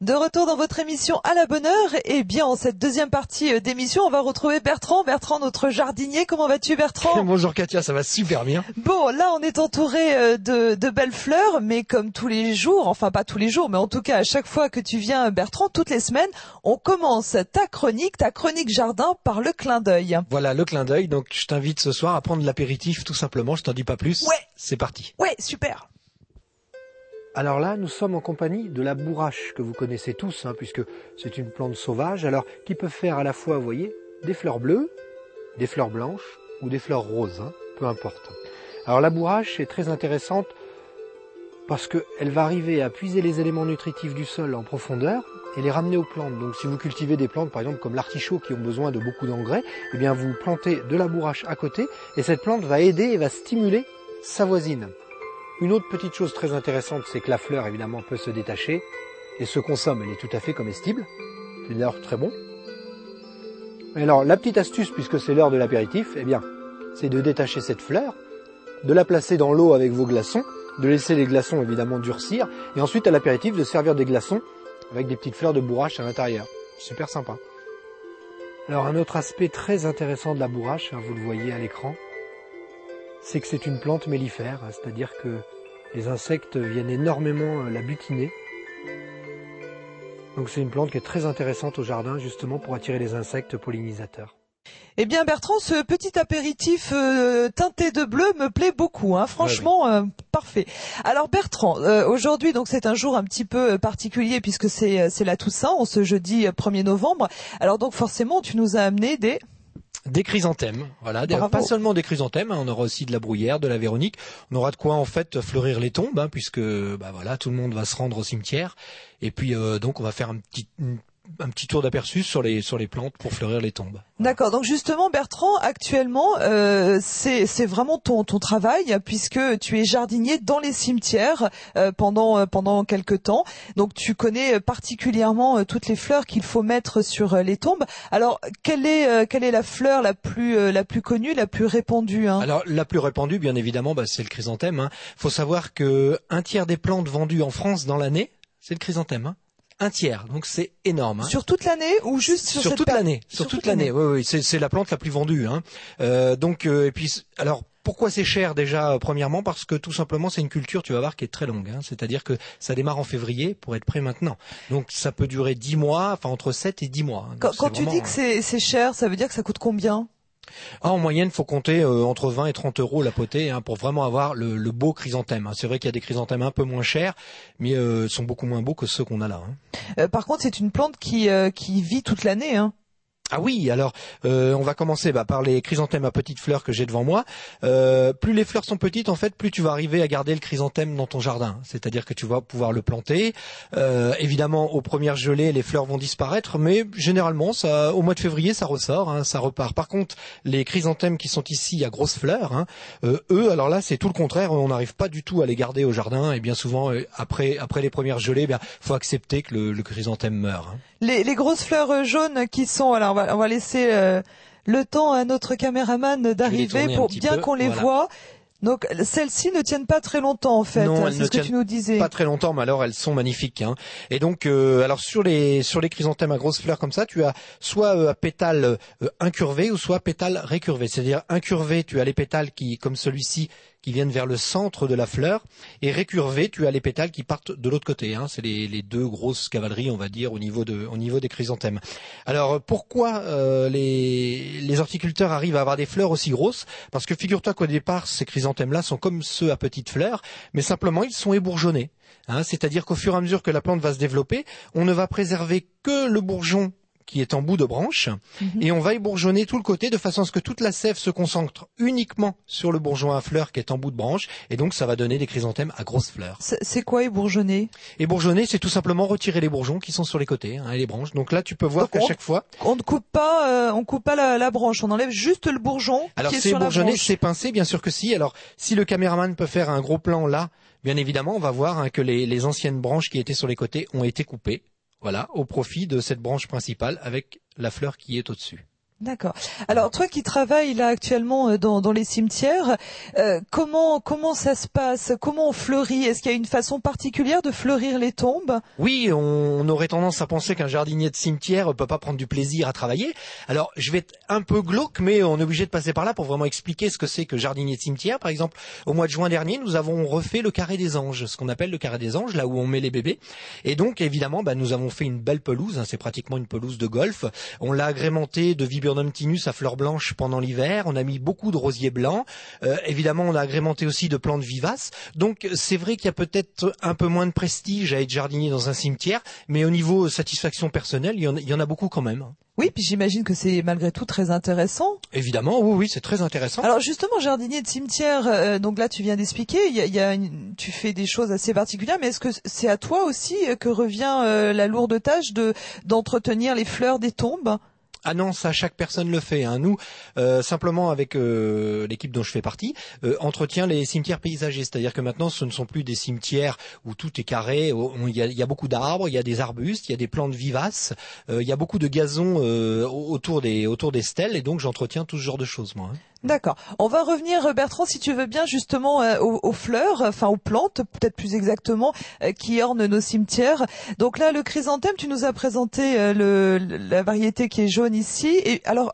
De retour dans votre émission à la bonne heure, et bien en cette deuxième partie d'émission, on va retrouver Bertrand. Bertrand, notre jardinier. Comment vas-tu, Bertrand? Bonjour Katia, ça va super bien. Bon, là on est entouré de belles fleurs, mais comme tous les jours, enfin pas tous les jours, mais en tout cas à chaque fois que tu viens, Bertrand, toutes les semaines, on commence ta chronique jardin par le clin d'œil. Voilà, le clin d'œil. Donc je t'invite ce soir à prendre l'apéritif tout simplement, je t'en dis pas plus. Ouais. C'est parti. Ouais, super. Alors là, nous sommes en compagnie de la bourrache, que vous connaissez tous, puisque c'est une plante sauvage, alors qui peut faire à la fois, vous voyez, des fleurs bleues, des fleurs blanches ou des fleurs roses, peu importe. Alors la bourrache est très intéressante parce qu'elle va arriver à puiser les éléments nutritifs du sol en profondeur et les ramener aux plantes. Donc si vous cultivez des plantes, par exemple comme l'artichaut, qui ont besoin de beaucoup d'engrais, eh bien vous plantez de la bourrache à côté et cette plante va aider et va stimuler sa voisine. Une autre petite chose très intéressante, c'est que la fleur, évidemment, peut se détacher et se consomme. Elle est tout à fait comestible. C'est d'ailleurs très bon. Alors, la petite astuce, puisque c'est l'heure de l'apéritif, eh bien, c'est de détacher cette fleur, de la placer dans l'eau avec vos glaçons, de laisser les glaçons, évidemment, durcir, et ensuite, à l'apéritif, de servir des glaçons avec des petites fleurs de bourrache à l'intérieur. Super sympa. Alors, un autre aspect très intéressant de la bourrache, vous le voyez à l'écran, c'est que c'est une plante mellifère, c'est-à-dire que les insectes viennent énormément la butiner. Donc c'est une plante qui est très intéressante au jardin, justement pour attirer les insectes pollinisateurs. Eh bien Bertrand, ce petit apéritif teinté de bleu me plaît beaucoup, franchement, parfait. Alors Bertrand, aujourd'hui donc c'est un jour un petit peu particulier puisque c'est la Toussaint, on ce jeudi 1er novembre. Alors donc forcément tu nous as amené des chrysanthèmes, voilà, pas seulement des chrysanthèmes, on aura aussi de la bruyère, de la véronique, on aura de quoi en fait fleurir les tombes, puisque voilà, tout le monde va se rendre au cimetière, et puis donc on va faire un petit tour d'aperçu sur les plantes pour fleurir les tombes. D'accord. Donc justement, Bertrand, actuellement, c'est vraiment ton travail puisque tu es jardinier dans les cimetières pendant quelque temps. Donc tu connais particulièrement toutes les fleurs qu'il faut mettre sur les tombes. Alors quelle est la fleur la plus connue, la plus répandue Alors la plus répandue, bien évidemment, c'est le chrysanthème. Faut savoir que un tiers des plantes vendues en France dans l'année, c'est le chrysanthème. Un tiers, donc c'est énorme. Sur toute l'année ou juste sur toute l'année? Sur toute l'année. Oui, c'est la plante la plus vendue. Et puis alors pourquoi c'est cher déjà? Premièrement parce que tout simplement c'est une culture, tu vas voir, qui est très longue. C'est-à-dire que ça démarre en février pour être prêt maintenant. Donc ça peut durer 10 mois, enfin entre 7 et 10 mois. Quand tu dis que c'est cher, ça veut dire que ça coûte combien? En moyenne, faut compter entre 20 et 30 euros la potée pour vraiment avoir le beau chrysanthème. C'est vrai qu'il y a des chrysanthèmes un peu moins chers, mais sont beaucoup moins beaux que ceux qu'on a là. Par contre, c'est une plante qui vit toute l'année. Ah oui, alors on va commencer par les chrysanthèmes à petites fleurs que j'ai devant moi. Plus les fleurs sont petites, en fait, plus tu vas arriver à garder le chrysanthème dans ton jardin. C'est-à-dire que tu vas pouvoir le planter. Évidemment, aux premières gelées, les fleurs vont disparaître, mais généralement, au mois de février, ça ressort, ça repart. Par contre, les chrysanthèmes qui sont ici à grosses fleurs, eux, alors là, c'est tout le contraire. On n'arrive pas du tout à les garder au jardin. Et bien souvent, après les premières gelées, faut accepter que le chrysanthème meure. Les grosses fleurs jaunes qui sont, alors on va laisser le temps à notre caméraman d'arriver pour bien qu'on les voit. Donc celles-ci ne tiennent pas très longtemps en fait, non, c'est ce que tu nous disais. Pas très longtemps, mais alors elles sont magnifiques. Et donc alors sur les chrysanthèmes à grosses fleurs comme ça, tu as soit à pétales incurvés ou soit pétales récurvés. C'est-à-dire incurvés, tu as les pétales qui, comme celui-ci, qui viennent vers le centre de la fleur, et récurvés, tu as les pétales qui partent de l'autre côté. C'est les deux grosses cavaleries, on va dire, au niveau des chrysanthèmes. Alors pourquoi les horticulteurs arrivent à avoir des fleurs aussi grosses? Parce que figure-toi qu'au départ, ces chrysanthèmes-là sont comme ceux à petites fleurs, mais simplement ils sont ébourgeonnés. C'est-à-dire qu'au fur et à mesure que la plante va se développer, on ne va préserver que le bourgeon qui est en bout de branche, et on va ébourgeonner tout le côté de façon à ce que toute la sève se concentre uniquement sur le bourgeon à fleurs qui est en bout de branche, et donc ça va donner des chrysanthèmes à grosses fleurs. C'est quoi ébourgeonner? Ébourgeonner, c'est tout simplement retirer les bourgeons qui sont sur les côtés, et les branches. Donc là, tu peux voir qu'à chaque fois, on ne coupe pas, la branche, on enlève juste le bourgeon. Alors qui est c'est sur ébourgeonner, la branche. c'est pincé, bien sûr que si. Alors si le caméraman peut faire un gros plan là, bien évidemment, on va voir que les anciennes branches qui étaient sur les côtés ont été coupées. Voilà, au profit de cette branche principale avec la fleur qui est au-dessus. D'accord. Alors toi qui travailles là actuellement dans les cimetières, comment ça se passe? Comment on fleurit? Est-ce qu'il y a une façon particulière de fleurir les tombes? Oui, on aurait tendance à penser qu'un jardinier de cimetière peut pas prendre du plaisir à travailler. Alors, je vais être un peu glauque, mais on est obligé de passer par là pour vraiment expliquer ce que c'est que jardinier de cimetière. Par exemple, au mois de juin dernier, nous avons refait le carré des anges, ce qu'on appelle le carré des anges, là où on met les bébés. Et donc, évidemment, nous avons fait une belle pelouse, hein, c'est pratiquement une pelouse de golf. On l'a agrémenté de Viburnum tinus à fleurs blanches pendant l'hiver. On a mis beaucoup de rosiers blancs. Évidemment, on a agrémenté aussi de plantes vivaces. Donc, c'est vrai qu'il y a peut-être un peu moins de prestige à être jardinier dans un cimetière, mais au niveau satisfaction personnelle, il y en a beaucoup quand même. Oui, puis j'imagine que c'est malgré tout très intéressant. Évidemment, oui, c'est très intéressant. Alors justement, jardinier de cimetière, donc là tu viens d'expliquer, tu fais des choses assez particulières, mais est-ce que c'est à toi aussi que revient la lourde tâche d'entretenir les fleurs des tombes? Ah non, ça chaque personne le fait. Hein. Nous, simplement avec l'équipe dont je fais partie, entretient les cimetières paysagers. C'est-à-dire que maintenant, ce ne sont plus des cimetières où tout est carré. Il y a beaucoup d'arbres, il y a des arbustes, il y a des plantes vivaces, il y a beaucoup de gazon autour des stèles, et donc j'entretiens tout ce genre de choses, moi. Hein. D'accord. On va revenir, Bertrand, si tu veux bien, justement aux fleurs, enfin aux plantes, peut-être plus exactement, qui ornent nos cimetières. Donc là, le chrysanthème, tu nous as présenté la variété qui est jaune ici. Et alors,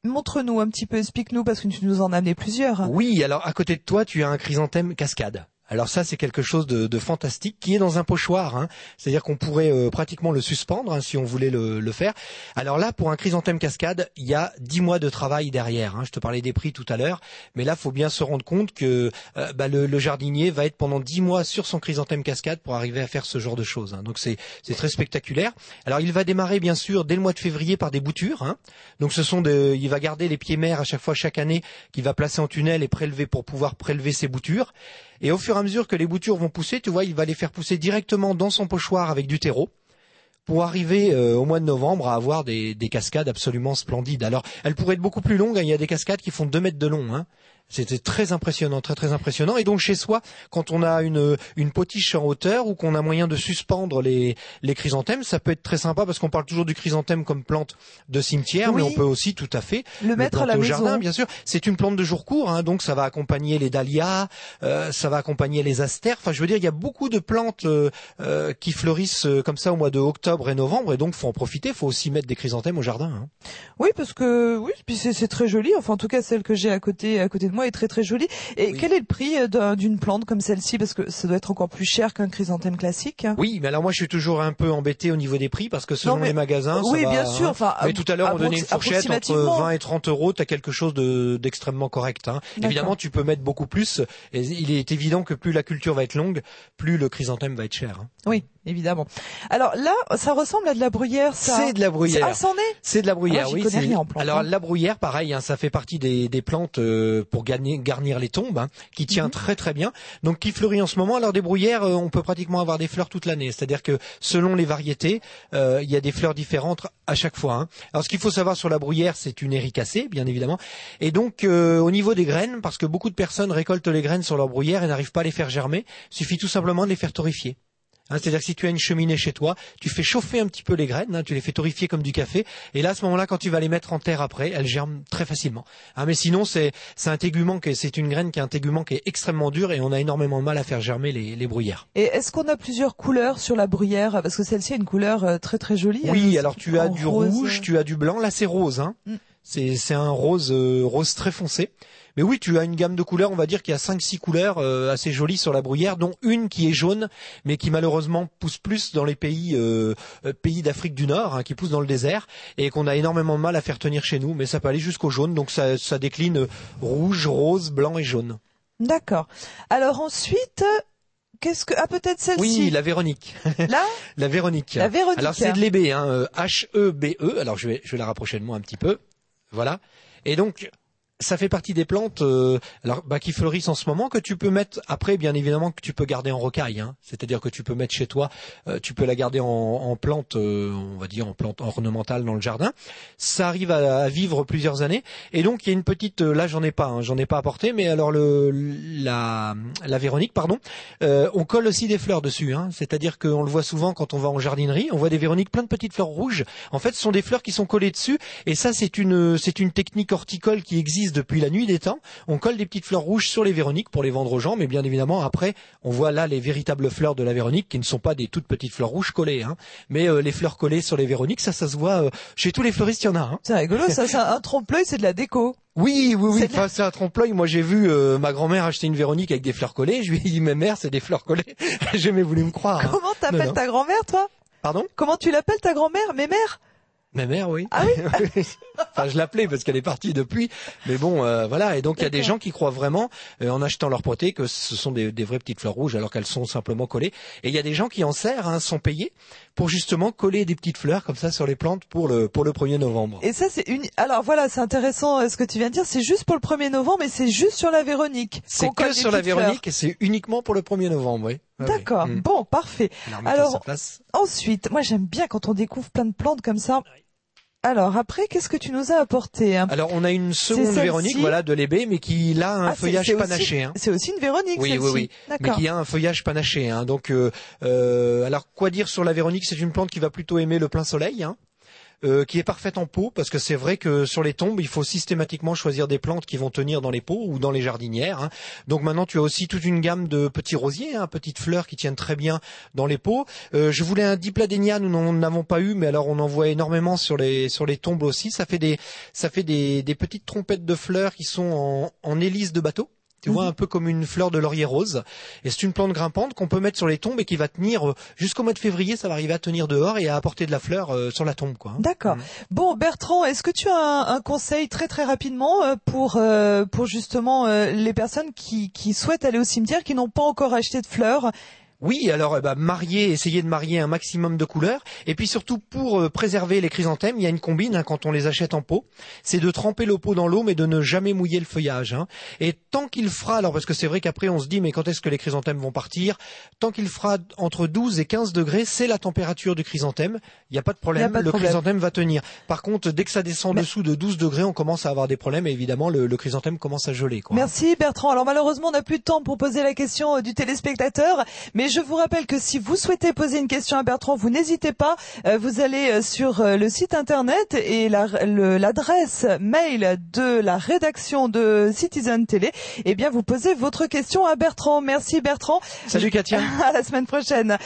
montre-nous un petit peu, explique-nous, parce que tu nous en as amené plusieurs. Oui, alors à côté de toi, tu as un chrysanthème cascade. Alors ça, c'est quelque chose de fantastique qui est dans un pochoir. Hein. C'est-à-dire qu'on pourrait pratiquement le suspendre hein, si on voulait le faire. Alors là, pour un chrysanthème cascade, il y a 10 mois de travail derrière. Hein. Je te parlais des prix tout à l'heure, mais là, faut bien se rendre compte que le jardinier va être pendant 10 mois sur son chrysanthème cascade pour arriver à faire ce genre de choses. Hein. Donc c'est très spectaculaire. Alors il va démarrer bien sûr dès le mois de février par des boutures. Hein. Donc il va garder les pieds mères à chaque fois chaque année qu'il va placer en tunnel et prélever pour pouvoir prélever ses boutures. Et au fur et à mesure que les boutures vont pousser, tu vois, il va les faire pousser directement dans son pochoir avec du terreau pour arriver au mois de novembre à avoir des cascades absolument splendides. Alors, elles pourraient être beaucoup plus longues. Hein. Il y a des cascades qui font 2 mètres de long. Hein. C'était très impressionnant, très très impressionnant. Et donc chez soi, quand on a une potiche en hauteur ou qu'on a moyen de suspendre les chrysanthèmes, ça peut être très sympa parce qu'on parle toujours du chrysanthème comme plante de cimetière, oui. mais on peut aussi tout à fait le mettre à la au maison. Jardin, bien sûr. C'est une plante de jour court, hein, donc ça va accompagner les dahlias, ça va accompagner les astères. Enfin, je veux dire, il y a beaucoup de plantes qui fleurissent comme ça au mois de octobre et novembre, et donc faut en profiter. Faut aussi mettre des chrysanthèmes au jardin. Hein. Oui, parce que puis c'est très joli. Enfin, en tout cas, celle que j'ai à côté de moi est très très jolie. Et oui. Quel est le prix d'une plante comme celle-ci? Parce que ça doit être encore plus cher qu'un chrysanthème classique. Oui, mais alors moi je suis toujours un peu embêté au niveau des prix parce que selon les magasins, oui, ça va, bien sûr. Enfin, mais tout à l'heure on donnait une fourchette entre 20 et 30 euros. T'as quelque chose d'extrêmement correct. Hein. Évidemment, tu peux mettre beaucoup plus. Et il est évident que plus la culture va être longue, plus le chrysanthème va être cher. Hein. Oui, évidemment. Alors là, ça ressemble à de la bruyère, ça. C'est de la bruyère. Ah, c'en est. C'est de la bruyère, oui. Connais rien en plante, alors la bruyère, pareil, hein, ça fait partie des plantes pour garnir les tombes, hein, qui tient très très bien. Donc qui fleurit en ce moment. Alors des bruyères, on peut pratiquement avoir des fleurs toute l'année. C'est-à-dire que selon les variétés, il y a des fleurs différentes à chaque fois. Hein. Alors ce qu'il faut savoir sur la bruyère, c'est une éricacée, bien évidemment. Et donc au niveau des graines, parce que beaucoup de personnes récoltent les graines sur leur bruyère et n'arrivent pas à les faire germer, il suffit tout simplement de les faire torréfier. Hein, c'est-à-dire que si tu as une cheminée chez toi, tu fais chauffer un petit peu les graines, hein, tu les fais torréfier comme du café, et là à ce moment-là, quand tu vas les mettre en terre après, elles germent très facilement. Hein, mais sinon, c'est un tégument c'est une graine qui est un tégument qui est extrêmement dur et on a énormément de mal à faire germer les bruyères. Et est-ce qu'on a plusieurs couleurs sur la bruyère? Parce que celle-ci a une couleur très très jolie. Oui, alors tu as du rouge, tu as du blanc. Là, c'est rose. Hein. C'est un rose très foncé. Mais oui, tu as une gamme de couleurs, on va dire qu'il y a 5-6 couleurs assez jolies sur la bruyère, dont une qui est jaune, mais qui malheureusement pousse plus dans les pays d'Afrique du Nord, hein, qui pousse dans le désert, et qu'on a énormément de mal à faire tenir chez nous, mais ça peut aller jusqu'au jaune, donc ça décline rouge, rose, blanc et jaune. D'accord. Alors ensuite... peut-être celle-ci. Oui, la Véronique. Là La Véronique. La Véronique. Alors c'est de l'ébé, hein, H-E-B-E. Alors je vais la rapprocher de moi un petit peu. Voilà. Et donc Ça fait partie des plantes qui fleurissent en ce moment, que tu peux mettre après, bien évidemment, que tu peux garder en rocaille, hein. C'est-à-dire que tu peux mettre chez toi, tu peux la garder en plante, on va dire en plante ornementale dans le jardin. Ça arrive à vivre plusieurs années. Et donc il y a une petite, là j'en ai pas apporté, mais alors la Véronique, pardon, on colle aussi des fleurs dessus, hein. C'est-à-dire qu'on le voit souvent quand on va en jardinerie, on voit des Véroniques, plein de petites fleurs rouges. En fait, ce sont des fleurs qui sont collées dessus. Et ça, c'est une technique horticole qui existe depuis la nuit des temps. On colle des petites fleurs rouges sur les Véroniques pour les vendre aux gens, mais bien évidemment après on voit là les véritables fleurs de la Véronique qui ne sont pas des toutes petites fleurs rouges collées, hein. Mais les fleurs collées sur les Véroniques, ça se voit chez tous les fleuristes, il y en a, hein. C'est rigolo, ça, c'est un trompe-l'œil, c'est de la déco. Oui. Enfin, c'est un trompe-l'œil. Moi, j'ai vu ma grand-mère acheter une Véronique avec des fleurs collées. Je lui ai dit, mais mère, c'est des fleurs collées. J'ai jamais voulu me croire. Comment t'appelles ta grand-mère, toi? Pardon? Comment tu l'appelles ta grand-mère? Mémère? Ma mère, oui. Ah oui. Enfin, je l'appelais parce qu'elle est partie depuis. Mais bon, voilà. Et donc, il y a des gens qui croient vraiment, en achetant leur potée, que ce sont des vraies petites fleurs rouges alors qu'elles sont simplement collées. Et il y a des gens qui en servent, hein, sont payés pour justement coller des petites fleurs comme ça sur les plantes pour le 1er novembre. Et ça, alors voilà, c'est intéressant ce que tu viens de dire. C'est juste pour le 1er novembre, mais c'est juste sur la Véronique. C'est que sur la Véronique et c'est uniquement pour le 1er novembre, oui. D'accord. Oui. Bon, parfait. Alors, ensuite, moi j'aime bien quand on découvre plein de plantes comme ça. Alors après, qu'est-ce que tu nous as apporté, hein? Alors on a une seconde Véronique, voilà, de l'ébé, mais qui a un feuillage panaché, hein. C'est aussi une Véronique, oui, celle-ci. Oui. Mais qui a un feuillage panaché, hein. Donc, alors quoi dire sur la Véronique? C'est une plante qui va plutôt aimer le plein soleil, hein. Qui est parfaite en pot, parce que c'est vrai que sur les tombes, il faut systématiquement choisir des plantes qui vont tenir dans les pots ou dans les jardinières, hein. Donc maintenant, tu as aussi toute une gamme de petits rosiers, hein, petites fleurs qui tiennent très bien dans les pots. Je voulais un dipladénia, nous n'en avons pas eu, mais alors on en voit énormément sur les tombes aussi. Ça fait des petites trompettes de fleurs qui sont en hélice de bateau. Tu vois, un peu comme une fleur de laurier rose. Et c'est une plante grimpante qu'on peut mettre sur les tombes et qui va tenir jusqu'au mois de février. Ça va arriver à tenir dehors et à apporter de la fleur sur la tombe, quoi. D'accord. Bon, Bertrand, est-ce que tu as un conseil très très rapidement pour justement les personnes qui souhaitent aller au cimetière, qui n'ont pas encore acheté de fleurs? Oui, alors essayer de marier un maximum de couleurs, et puis surtout pour préserver les chrysanthèmes, il y a une combine, hein, quand on les achète en pot, c'est de tremper le pot dans l'eau mais de ne jamais mouiller le feuillage, hein. Et tant qu'il fera, alors parce que c'est vrai qu'après on se dit mais quand est-ce que les chrysanthèmes vont partir, tant qu'il fera entre 12 et 15 degrés, c'est la température du chrysanthème, il n'y a pas de problème, chrysanthème va tenir. Par contre, dès que ça descend dessous de 12 degrés, on commence à avoir des problèmes et évidemment le chrysanthème commence à geler, quoi. Merci Bertrand. Alors malheureusement on n'a plus de temps pour poser la question du téléspectateur, mais je vous rappelle que si vous souhaitez poser une question à Bertrand, vous n'hésitez pas, vous allez sur le site internet et l'adresse mail de la rédaction de Citizen Télé, et bien vous posez votre question à Bertrand. Merci Bertrand. Salut Katia. À la semaine prochaine.